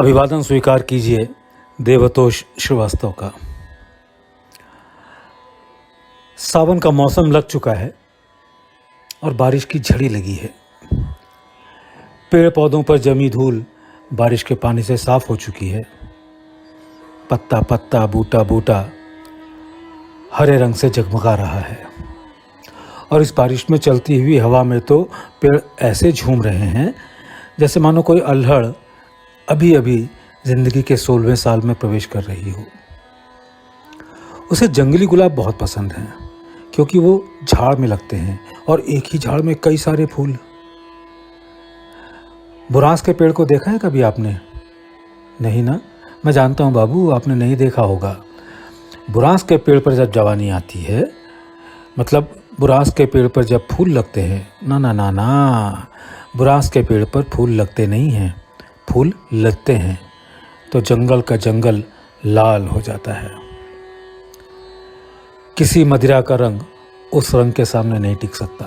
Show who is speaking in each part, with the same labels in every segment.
Speaker 1: अभिवादन स्वीकार कीजिए देवतोष श्रीवास्तव का। सावन का मौसम लग चुका है और बारिश की झड़ी लगी है। पेड़ पौधों पर जमी धूल बारिश के पानी से साफ हो चुकी है। पत्ता पत्ता बूटा बूटा हरे रंग से जगमगा रहा है और इस बारिश में चलती हुई हवा में तो पेड़ ऐसे झूम रहे हैं जैसे मानो कोई अल्हड़ अभी अभी जिंदगी के 16वें साल में प्रवेश कर रही हो। उसे जंगली गुलाब बहुत पसंद हैं क्योंकि वो झाड़ में लगते हैं और एक ही झाड़ में कई सारे फूल। बुरांस के पेड़ को देखा है कभी आपने? नहीं ना? मैं जानता हूँ बाबू, आपने नहीं देखा होगा। बुरांस के पेड़ पर जब जवानी आती है, मतलब बुरांस के पेड़ पर जब फूल लगते हैं, ना ना ना ना, बुरांस के पेड़ पर फूल लगते नहीं हैं, फूल लगते हैं तो जंगल का जंगल लाल हो जाता है। किसी मदिरा का रंग उस रंग के सामने नहीं टिक सकता।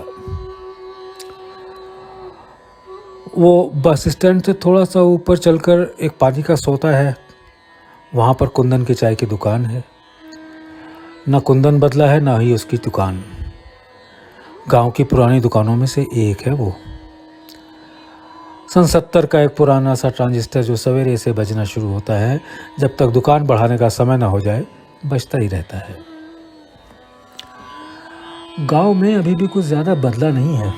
Speaker 1: वो बस स्टैंड से थोड़ा सा ऊपर चलकर एक पानी का सोता है, वहाँ पर कुंदन की चाय की दुकान है। ना कुंदन बदला है ना ही उसकी दुकान। गांव की पुरानी दुकानों में से एक है वो। सन 70 का एक पुराना सा ट्रांजिस्टर जो सवेरे से बजना शुरू होता है, जब तक दुकान बढ़ाने का समय ना हो जाए बजता ही रहता है। गांव में अभी भी कुछ ज़्यादा बदला नहीं है।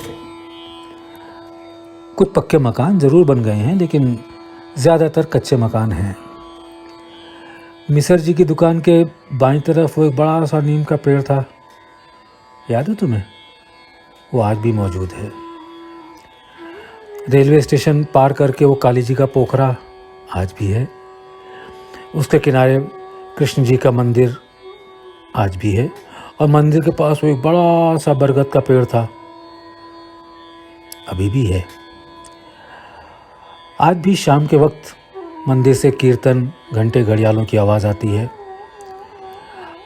Speaker 1: कुछ पक्के मकान ज़रूर बन गए हैं लेकिन ज़्यादातर कच्चे मकान हैं। मिसर जी की दुकान के बाईं तरफ वो एक बड़ा सा नीम का पेड़ था, याद है तुम्हें? वो आज भी मौजूद है। रेलवे स्टेशन पार करके वो काली जी का पोखरा आज भी है। उसके किनारे कृष्ण जी का मंदिर आज भी है और मंदिर के पास वो एक बड़ा सा बरगद का पेड़ था, अभी भी है। आज भी शाम के वक्त मंदिर से कीर्तन, घंटे, घड़ियालों की आवाज़ आती है।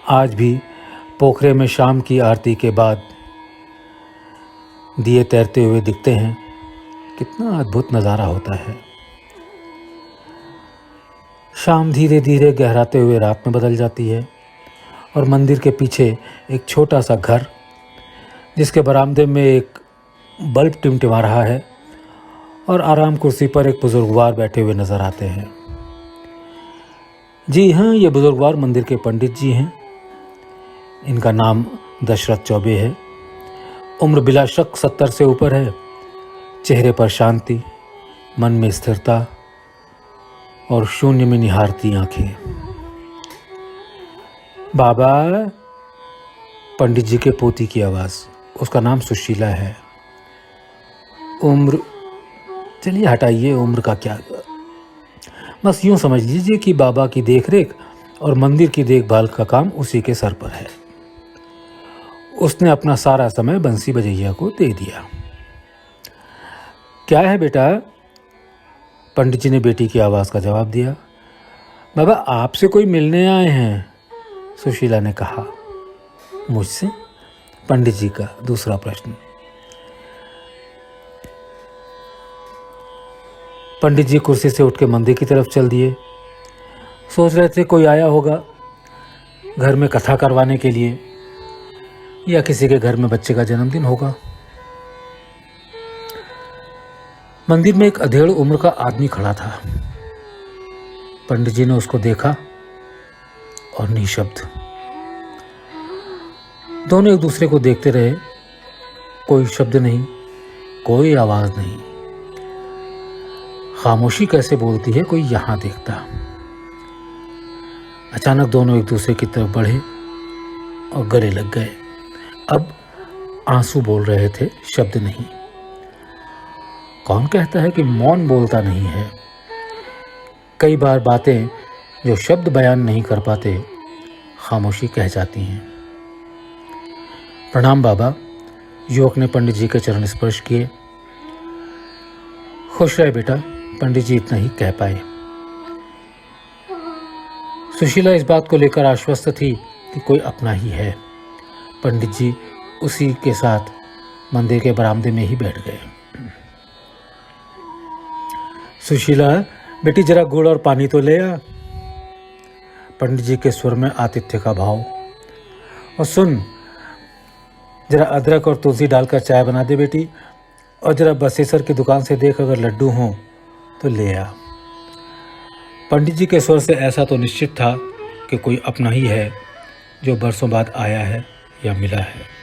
Speaker 1: आज भी पोखरे में शाम की आरती के बाद दिए तैरते हुए दिखते हैं। कितना अद्भुत नज़ारा होता है। शाम धीरे धीरे गहराते हुए रात में बदल जाती है और मंदिर के पीछे एक छोटा सा घर, जिसके बरामदे में एक बल्ब टिमटिमा रहा है और आराम कुर्सी पर एक बुजुर्गवार बैठे हुए नजर आते हैं। जी हाँ, ये बुजुर्गवार मंदिर के पंडित जी हैं। इनका नाम दशरथ चौबे है। उम्र बिला शक 70 से ऊपर है। चेहरे पर शांति, मन में स्थिरता और शून्य में निहारती आंखें। बाबा, पंडित जी के पोती की आवाज़। उसका नाम सुशीला है। उम्र, चलिए हटाइए, उम्र का क्या, बस यूँ समझ लीजिए कि बाबा की देखरेख और मंदिर की देखभाल का काम उसी के सर पर है। उसने अपना सारा समय बंसी बजैया को दे दिया। क्या है बेटा? पंडित जी ने बेटी की आवाज़ का जवाब दिया। बाबा, आपसे कोई मिलने आए हैं, सुशीला ने कहा। मुझसे? पंडित जी का दूसरा प्रश्न। पंडित जी कुर्सी से उठ के मंदिर की तरफ चल दिए। सोच रहे थे कोई आया होगा घर में कथा करवाने के लिए, या किसी के घर में बच्चे का जन्मदिन होगा। मंदिर में एक अधेड़ उम्र का आदमी खड़ा था। पंडित जी ने उसको देखा और निशब्द। दोनों एक दूसरे को देखते रहे। कोई शब्द नहीं, कोई आवाज नहीं। खामोशी कैसे बोलती है, कोई यहां देखता। अचानक दोनों एक दूसरे की तरफ बढ़े और गले लग गए। अब आंसू बोल रहे थे, शब्द नहीं। कौन कहता है कि मौन बोलता नहीं है? कई बार बातें जो शब्द बयान नहीं कर पाते, खामोशी कह जाती हैं। प्रणाम बाबा, युवक ने पंडित जी के चरण स्पर्श किए। खुश रहे बेटा, पंडित जी इतना ही कह पाए। सुशीला इस बात को लेकर आश्वस्त थी कि कोई अपना ही है। पंडित जी उसी के साथ मंदिर के बरामदे में ही बैठ गए। सुशीला बेटी जरा गुड़ और पानी तो ले आ। पंडित जी के स्वर में आतिथ्य का भाव। और सुन, जरा अदरक और तुलसी डालकर चाय बना दे बेटी। और जरा बसेसर की दुकान से देख, अगर लड्डू हों तो ले आ। पंडित जी के स्वर से ऐसा तो निश्चित था कि कोई अपना ही है जो बरसों बाद आया है या मिला है।